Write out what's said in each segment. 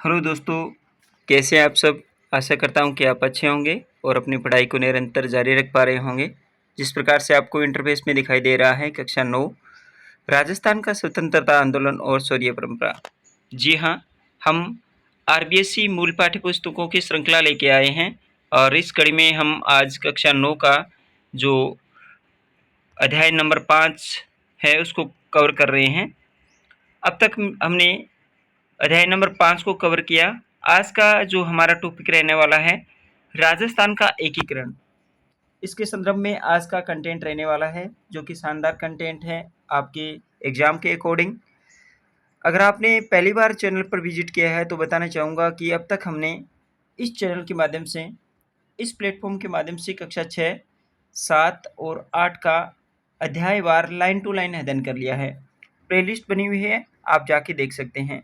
Hello दोस्तों, कैसे हैं आप सब? आशा करता हूँ कि आप अच्छे होंगे और अपनी पढ़ाई को निरंतर जारी रख पा रहे होंगे। जिस प्रकार से आपको इंटरफेस में दिखाई दे रहा है कक्षा 9 राजस्थान का स्वतंत्रता आंदोलन और शौर्य परंपरा। जी हाँ, हम आरबीएससी मूल पाठ्य पुस्तकों की श्रृंखला लेके आए हैं और इस कड़ी में हम आज कक्षा 9 का जो अध्याय नंबर 5 है उसको कवर कर रहे हैं। अब तक हमने अध्याय नंबर 5 को कवर किया। आज का जो हमारा टॉपिक रहने वाला है राजस्थान का एकीकरण। इसके संदर्भ में आज का कंटेंट रहने वाला है जो कि शानदार कंटेंट है आपके एग्जाम के अकॉर्डिंग। अगर आपने पहली बार चैनल पर विजिट किया है तो बताना चाहूँगा कि अब तक हमने इस चैनल के माध्यम से, इस प्लेटफॉर्म के माध्यम से कक्षा 6, 7 और 8 का अध्यायवार लाइन टू लाइन अध्ययन कर लिया है। प्लेलिस्ट बनी हुई है, आप जाके देख सकते हैं।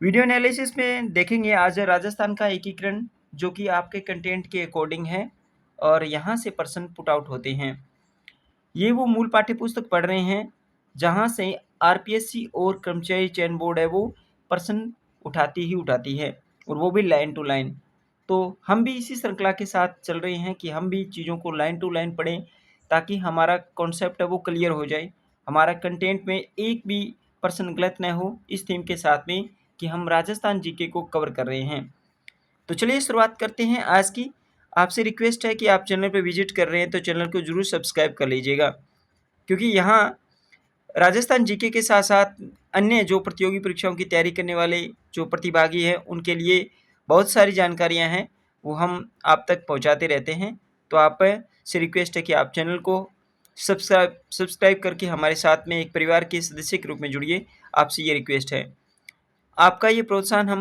वीडियो एनालिसिस में देखेंगे आज राजस्थान का एकीकरण, जो कि आपके कंटेंट के अकॉर्डिंग है और यहाँ से प्रश्न पुट आउट होते हैं। ये वो मूल पाठ्य पुस्तक पढ़ रहे हैं जहाँ से आरपीएससी और कर्मचारी चयन बोर्ड है वो प्रश्न उठाती है और वो भी लाइन टू लाइन। तो हम भी इसी श्रृंखला के साथ चल रहे हैं कि हम भी चीज़ों को लाइन टू लाइन पढ़ें ताकि हमारा कॉन्सेप्ट है वो क्लियर हो जाए, हमारा कंटेंट में एक भी प्रश्न गलत न हो, इस थीम के साथ में कि हम राजस्थान जीके को कवर कर रहे हैं। तो चलिए शुरुआत करते हैं आज की। आपसे रिक्वेस्ट है कि आप चैनल पर विजिट कर रहे हैं तो चैनल को जरूर सब्सक्राइब कर लीजिएगा, क्योंकि यहाँ राजस्थान जीके के साथ साथ अन्य जो प्रतियोगी परीक्षाओं की तैयारी करने वाले जो प्रतिभागी हैं उनके लिए बहुत सारी जानकारियां हैं वो हम आप तक पहुंचाते रहते हैं। तो आप से रिक्वेस्ट है कि आप चैनल को सब्सक्राइब करके हमारे साथ में एक परिवार के सदस्य के रूप में जुड़िए। आपसे ये रिक्वेस्ट है, आपका ये प्रोत्साहन हम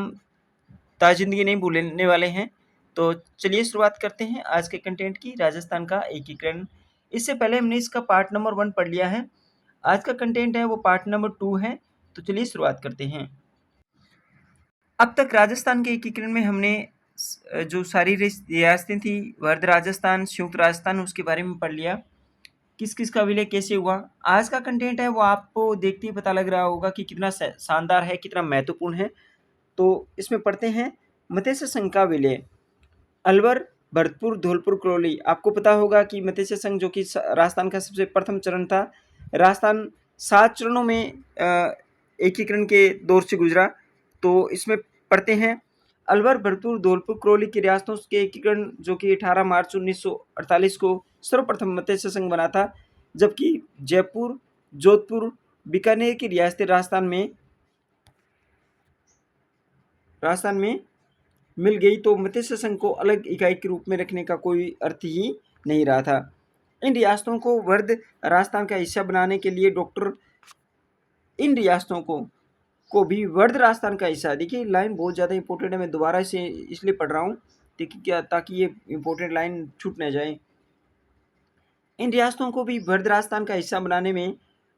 ताज़िंदगी नहीं भूलने वाले हैं। तो चलिए शुरुआत करते हैं आज के कंटेंट की, राजस्थान का एकीकरण। इससे पहले हमने इसका पार्ट नंबर 1 पढ़ लिया है। आज का कंटेंट है वो पार्ट नंबर 2 है। तो चलिए शुरुआत करते हैं। अब तक राजस्थान के एकीकरण में हमने जो सारी रियासतें थी, वर्ध राजस्थान, संयुक्त राजस्थान, उसके बारे में पढ़ लिया, किस किस का विलय कैसे हुआ। आज का कंटेंट है वो आपको देखते ही पता लग रहा होगा कि कितना शानदार है, कितना महत्वपूर्ण है। तो इसमें पढ़ते हैं मत्स्य संघ का विलय। अलवर, भरतपुर, धौलपुर, करौली। आपको पता होगा कि मत्स्य संघ जो कि राजस्थान का सबसे प्रथम चरण था। राजस्थान 7 चरणों में एकीकरण के दौर से गुजरा। तो इसमें पढ़ते हैं अलवर, भरतपुर, धौलपुर, करौली की रियासतों के एकीकरण जो कि 18 मार्च 1948 को सर्वप्रथम मत्स्य संघ बना था, जबकि जयपुर, जोधपुर, बीकानेर की रियासतें राजस्थान में मिल गई तो मत्स्य संघ को अलग इकाई के रूप में रखने का कोई अर्थ ही नहीं रहा था। इन रियासतों को वर्ध राजस्थान का हिस्सा बनाने के लिए इन रियासतों को भी वर्ध राजस्थान का हिस्सा, देखिए लाइन बहुत ज़्यादा इंपॉर्टेंट है, मैं दोबारा से इसलिए पढ़ रहा हूँ ताकि ये इंपॉर्टेंट लाइन छूट न जाए। इन रियासतों को भी वर्ध राजस्थान का हिस्सा बनाने में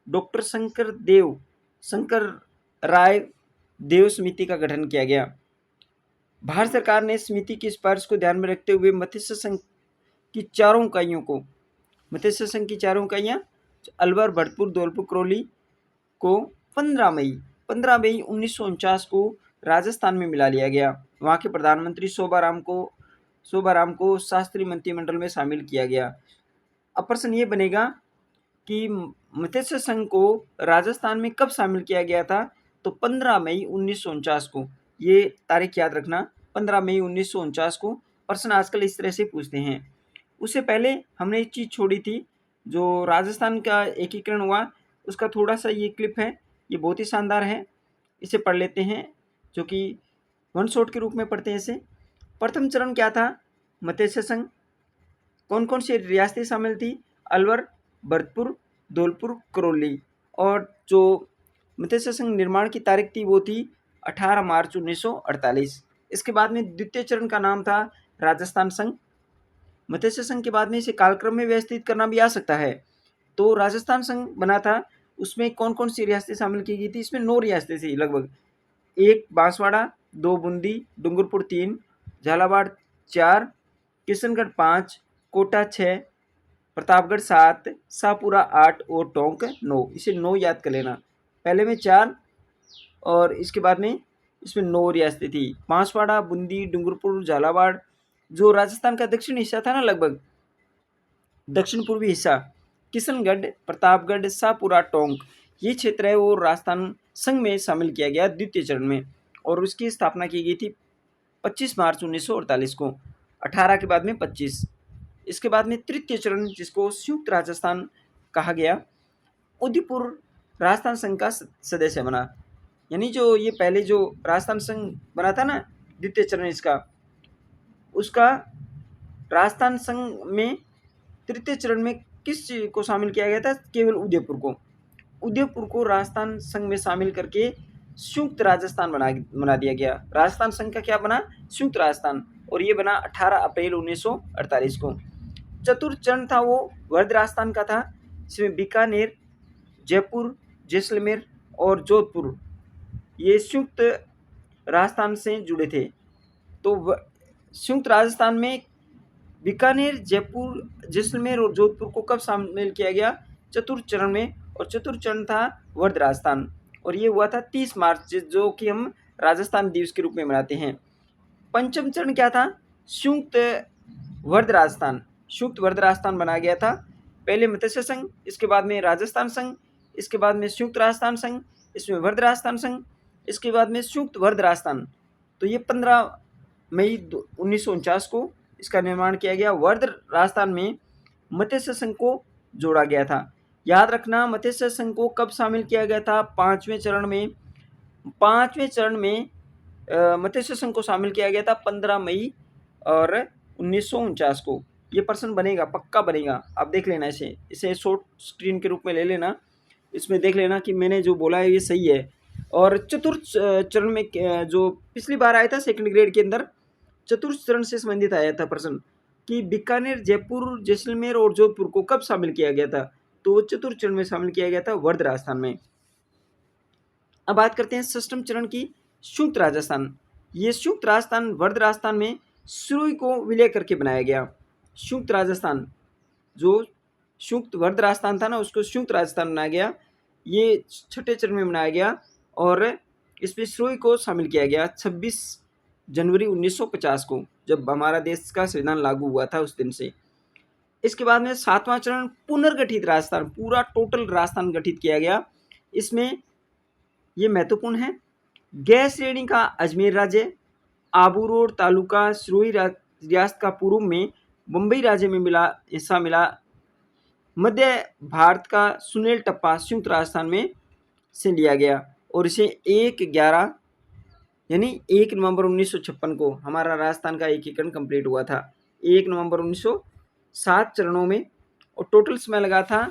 डॉक्टर शंकर राय देव समिति का गठन किया गया। भारत सरकार ने समिति की सिफारिश को ध्यान में रखते हुए मत्स्य संघ की चारों इकाइयां अलवर, भरतपुर, धौलपुर, करौली को 15 मई 1949 को राजस्थान में मिला लिया गया। वहां के प्रधानमंत्री शोभाराम को शास्त्री मंत्रिमंडल में शामिल किया गया। अब प्रश्न ये बनेगा कि मत्स्य संघ को राजस्थान में कब शामिल किया गया था? तो 15 मई 1949 को, ये तारीख याद रखना, 15 मई 1949 को। प्रश्न आजकल इस तरह से पूछते हैं। उससे पहले हमने एक चीज़ छोड़ी थी, जो राजस्थान का एकीकरण हुआ उसका थोड़ा सा ये क्लिप है, ये बहुत ही शानदार है, इसे पढ़ लेते हैं, जो कि वन शॉट के रूप में पढ़ते हैं इसे। प्रथम चरण क्या था? मत्स्य संघ। कौन कौन सी रियासतें शामिल थी? अलवर, भरतपुर, धौलपुर, करौली। और जो मत्स्य संघ निर्माण की तारीख थी वो थी 18 मार्च 1948। इसके बाद में द्वितीय चरण का नाम था राजस्थान संघ। मत्स्य संघ के बाद में इसे कालक्रम में व्यवस्थित करना भी आ सकता है। तो राजस्थान संघ बना था, उसमें कौन कौन सी रियासतें शामिल की गई थी? इसमें 9 रियासतें थी लगभग। 1 बांसवाड़ा, 2 बूंदी, डूंगरपुर 3, झालावाड़ 4, किशनगढ़ 5, कोटा 6, प्रतापगढ़ 7, शाहपुरा 8 और टोंक 9। इसे 9 याद कर लेना। पहले में 4 और इसके बाद में इसमें 9 रियासतें थी। बांसवाड़ा, बूंदी, डूंगरपुर, झालावाड़, जो राजस्थान का दक्षिणी हिस्सा था ना, लगभग दक्षिण पूर्वी हिस्सा, किशनगढ़, प्रतापगढ़, शाहपुरा, टोंक, ये क्षेत्र है वो राजस्थान संघ में शामिल किया गया द्वितीय चरण में, और उसकी स्थापना की गई थी 25 मार्च 1948 को। 18 के बाद में 25। इसके बाद में तृतीय चरण, जिसको संयुक्त राजस्थान कहा गया, उदयपुर राजस्थान संघ का सदस्य बना। यानी जो ये पहले जो राजस्थान संघ बना था ना, द्वितीय चरण इसका, उसका राजस्थान संघ में तृतीय चरण में किस चीज को शामिल किया गया था? केवल उदयपुर को। उदयपुर को राजस्थान संघ में शामिल करके संयुक्त राजस्थान बना दिया गया। राजस्थान संघ का क्या बना? संयुक्त राजस्थान, और ये बना 18 अप्रैल 1948 को। चतुर्थ चरण था वो वर्ध राजस्थान का था। इसमें बीकानेर, जयपुर, जैसलमेर और जोधपुर ये संयुक्त राजस्थान से जुड़े थे। तो संयुक्त राजस्थान में बीकानेर, जयपुर, जैसलमेर और जोधपुर को कब शामिल किया गया? चतुर्थ चरण में, और चतुर्थ चरण था वर्ध राजस्थान, और ये हुआ था 30 मार्च, जो कि हम राजस्थान दिवस के रूप में मनाते हैं। पंचम चरण क्या था? संयुक्त वर्ध राजस्थान। संयुक्त वर्ध राजस्थान बनाया गया था। पहले मत्स्य संघ, इसके बाद में राजस्थान संघ, इसके बाद में संयुक्त राजस्थान संघ, इसमें वर्ध राजस्थान संघ, इसके बाद में संयुक्त वर्ध राजस्थान। तो ये 15 मई 1949 को इसका निर्माण किया गया। वर्ध राजस्थान में मत्स्य संघ को जोड़ा गया था। याद रखना, मत्स्य संघ को कब शामिल किया गया था? 5वें चरण में। 5वें चरण में मत्स्य संघ को शामिल किया गया था 15 मई और 1949 को। ये प्रश्न बनेगा, पक्का बनेगा, आप देख लेना, इसे शॉर्ट स्क्रीन के रूप में ले लेना, इसमें देख लेना कि मैंने जो बोला है ये सही है। और चतुर्थ चरण में जो पिछली बार आया था सेकंड ग्रेड के अंदर, चतुर्थ चरण से संबंधित आया था प्रश्न कि बीकानेर, जयपुर, जैसलमेर और जोधपुर को कब शामिल किया गया था? तो चतुर्थ चरण में शामिल किया गया था वर्ध राजस्थान में। अब बात करते हैं षष्ठम चरण की, संयुक्त राजस्थान। ये संयुक्त राजस्थान वर्ध राजस्थान में सिरोही को विलय करके बनाया गया। संयुक्त राजस्थान, जो संयुक्त वर्ध राजस्थान था ना, उसको संयुक्त राजस्थान बनाया गया। ये छठे चरण में बनाया गया, और इसमें सिरोही को शामिल किया गया 26 जनवरी 1950 को, जब हमारा देश का संविधान लागू हुआ था उस दिन से। इसके बाद में सातवां चरण पुनर्गठित राजस्थान, पूरा टोटल राजस्थान गठित किया गया। इसमें ये महत्वपूर्ण है, गैर श्रेणी का अजमेर राज्य, आबू रोड तालुका सिरोही रियासत का पूर्व में बम्बई राज्य में हिस्सा मिला। मध्य भारत का सुनेल टप्पा संयुक्त राजस्थान में से लिया गया, और इसे 1/11 यानी 1 नवंबर 1956 को हमारा राजस्थान का एकीकरण कंप्लीट हुआ था। 1 नवंबर 1907 चरणों में, और टोटल समय लगा था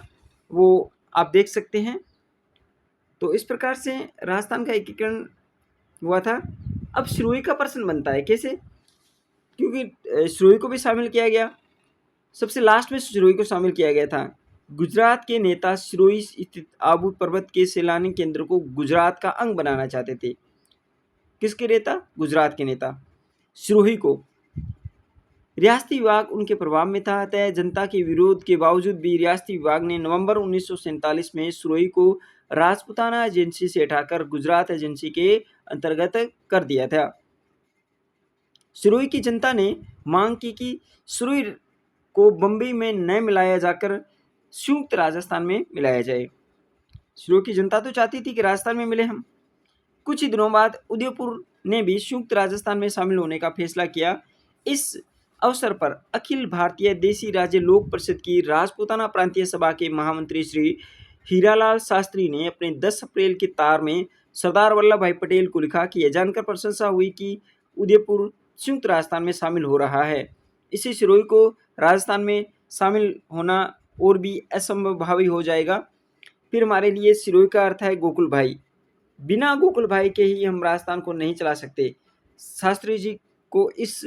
वो आप देख सकते हैं। तो इस प्रकार से राजस्थान का एकीकरण हुआ था। अब सिरोही का प्रश्न बनता है, कैसे? क्योंकि सिरोही को भी शामिल किया गया, सबसे लास्ट में सिरोही को शामिल किया गया था। गुजरात के नेता सिरोही स्थित आबू पर्वत के सैलानी केंद्र को गुजरात का अंग बनाना चाहते थे। किसके नेता? गुजरात के नेता। सिरोही को रियासती विभाग उनके प्रभाव में था, अतः जनता के विरोध के बावजूद भी रियासती विभाग ने नवंबर 1947 में सिरोही को राजपुताना एजेंसी से हटाकर गुजरात एजेंसी के अंतर्गत कर दिया था। सिरोही की जनता ने मांग की कि सिरोही को बम्बई में न मिलाया जाकर संयुक्त राजस्थान में मिलाया जाए। सिरोही की जनता तो चाहती थी कि राजस्थान में मिले हम। कुछ ही दिनों बाद उदयपुर ने भी संयुक्त राजस्थान में शामिल होने का फैसला किया। इस अवसर पर अखिल भारतीय देसी राज्य लोक परिषद की राजपूताना प्रांतीय सभा के महामंत्री श्री हीरालाल शास्त्री ने अपने 10 अप्रैल के तार में सरदार वल्लभ भाई पटेल को लिखा कि यह जानकर प्रशंसा हुई कि उदयपुर संयुक्त राजस्थान में शामिल हो रहा है। इसी सिरोही को राजस्थान में शामिल होना और भी असंभावी हो जाएगा। फिर हमारे लिए सिरोही का अर्थ है गोकुल भाई। बिना गोकुल भाई के ही हम राजस्थान को नहीं चला सकते। शास्त्री जी को इस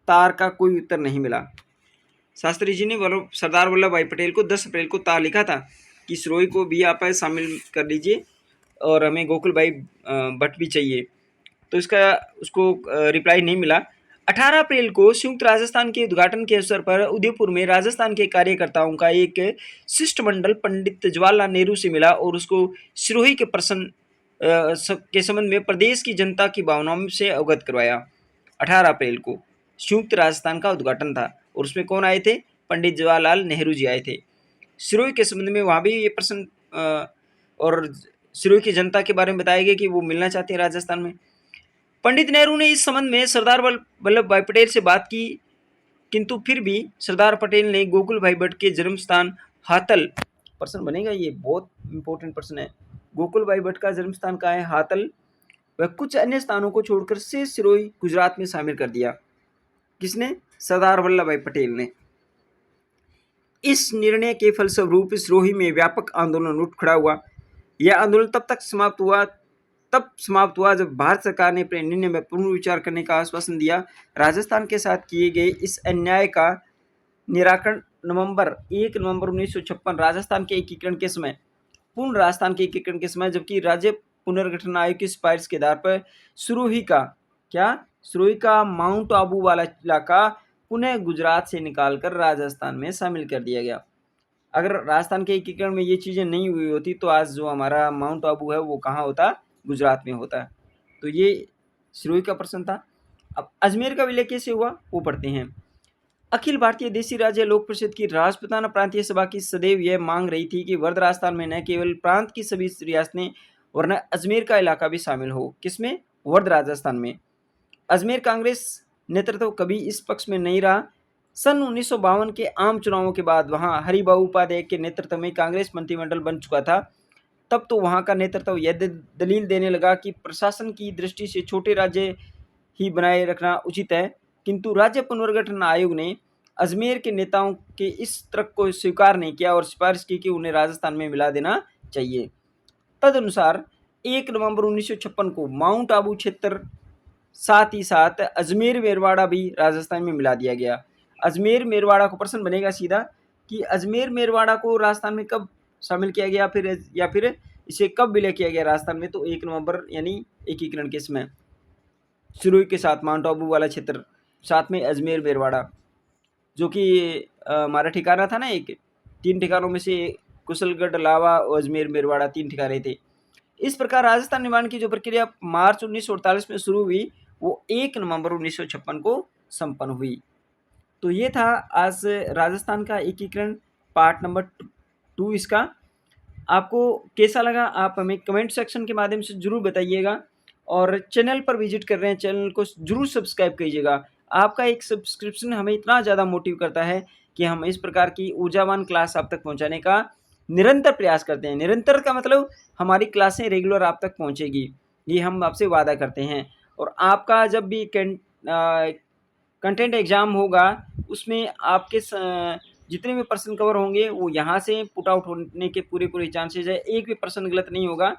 तार का कोई उत्तर नहीं मिला। शास्त्री जी ने सरदार वल्लभ भाई पटेल को 10 अप्रैल को तार लिखा था कि सिरोही को भी आप शामिल कर लीजिए और हमें गोकुल भाई भट्ट भी चाहिए, तो उसको रिप्लाई नहीं मिला। 18 अप्रैल को संयुक्त राजस्थान के उद्घाटन के अवसर पर उदयपुर में राजस्थान के कार्यकर्ताओं का एक शिष्टमंडल पंडित जवाहरलाल नेहरू से मिला और उसको सिरोही के प्रश्न के संबंध में प्रदेश की जनता की भावनाओं से अवगत करवाया। 18 अप्रैल को संयुक्त राजस्थान का उद्घाटन था और उसमें कौन आए थे? पंडित जवाहरलाल नेहरू जी आए थे। सिरोही के संबंध में वहाँ भी ये प्रश्न और सिरोही की जनता के बारे में बताया गया कि वो मिलना चाहते हैं राजस्थान में। पंडित नेहरू ने इस संबंध में सरदार वल्लभ भाई पटेल से बात की, किंतु फिर भी सरदार पटेल ने गोकुल भाई भट्ट के जन्म स्थान हातल, प्रश्न बनेगा, ये बहुत इंपॉर्टेंट प्रश्न है, गोकुल भाई भट्ट का जन्म स्थान कहाँ है? हातल, वह कुछ अन्य स्थानों को छोड़कर से सिरोही गुजरात में शामिल कर दिया। किसने? सरदार वल्लभ भाई पटेल ने। इस निर्णय के फलस्वरूप सिरोही में व्यापक आंदोलन उठ खड़ा हुआ। यह आंदोलन तब समाप्त हुआ जब भारत सरकार ने अपने निर्णय में पुनर्विचार करने का आश्वासन दिया। राजस्थान के साथ किए गए इस अन्याय का निराकरण 1 नवंबर 1956 राजस्थान के एकीकरण के समय, पूर्ण राजस्थान के एकीकरण के समय, जबकि राज्य पुनर्गठन आयोग की सिफारिश के आधार पर सिरोही का माउंट आबू वाला इलाका पुनः गुजरात से निकालकर राजस्थान में शामिल कर दिया गया। अगर राजस्थान के एकीकरण में ये चीज़ें नहीं हुई होती तो आज जो हमारा माउंट आबू है वो कहाँ होता? गुजरात में होता। तो ये सिरोही का प्रश्न था। अब अजमेर का विलय कैसे हुआ वो पढ़ते हैं। अखिल भारतीय देशी राज्य लोक परिषद की राजपूताना प्रांतीय सभा की सदैव यह मांग रही थी कि वर्ध राजस्थान में न केवल प्रांत की सभी रियासतें वरना अजमेर का इलाका भी शामिल हो। किसमें? वर्ध राजस्थान में। अजमेर कांग्रेस नेतृत्व कभी इस पक्ष में नहीं रहा। सन 1952 के आम चुनावों के बाद वहां हरिबाबू उपाध्याय के नेतृत्व में कांग्रेस मंत्रिमंडल बन चुका था। तब तो वहां का नेतृत्व यह दलील देने लगा कि प्रशासन की दृष्टि से छोटे राज्य ही बनाए रखना उचित है, किंतु राज्य पुनर्गठन आयोग ने अजमेर के नेताओं के इस तर्क को स्वीकार नहीं किया और सिफारिश की कि उन्हें राजस्थान में मिला देना चाहिए। तदनुसार 1 नवंबर 1956 को माउंट आबू क्षेत्र साथ ही साथ अजमेर मेरवाड़ा भी राजस्थान में मिला दिया गया। अजमेर मेरवाड़ा को प्रश्न बनेगा सीधा कि अजमेर मेरवाड़ा को राजस्थान में कब शामिल किया गया या फिर इसे कब विलय किया गया राजस्थान में? तो 1 नवंबर यानी एकीकरण के समय सिरोही के साथ माउंट आबू वाला क्षेत्र, साथ में अजमेर मेरवाड़ा, जो कि हमारा ठिकाना था ना, एक 3 ठिकानों में से कुशलगढ़, लावा और अजमेर मेरवाड़ा 3 ठिकाने थे। इस प्रकार राजस्थान निर्माण की जो प्रक्रिया मार्च 1948 में शुरू हुई वो 1 नवंबर 1956 को संपन्न हुई। तो ये था आज राजस्थान का एकीकरण पार्ट नंबर 2 इसका। आपको कैसा लगा आप हमें कमेंट सेक्शन के माध्यम से ज़रूर बताइएगा और चैनल पर विजिट कर रहे हैं, चैनल को ज़रूर सब्सक्राइब कीजिएगा। आपका एक सब्सक्रिप्शन हमें इतना ज़्यादा मोटिव करता है कि हम इस प्रकार की ऊर्जावान क्लास आप तक पहुंचाने का निरंतर प्रयास करते हैं। निरंतर का मतलब हमारी क्लासें रेगुलर आप तक पहुंचेगी, ये हम आपसे वादा करते हैं। और आपका जब भी कंटेंट एग्ज़ाम होगा उसमें आपके जितने भी प्रश्न कवर होंगे वो यहाँ से पुट आउट होने के पूरे चांसेस है। एक भी प्रश्न गलत नहीं होगा।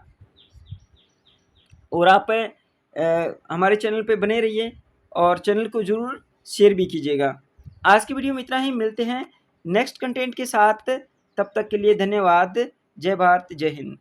और आप हमारे चैनल पे बने रहिए और चैनल को ज़रूर शेयर भी कीजिएगा। आज की वीडियो में इतना ही, मिलते हैं नेक्स्ट कंटेंट के साथ। तब तक के लिए धन्यवाद। जय भारत, जय हिंद।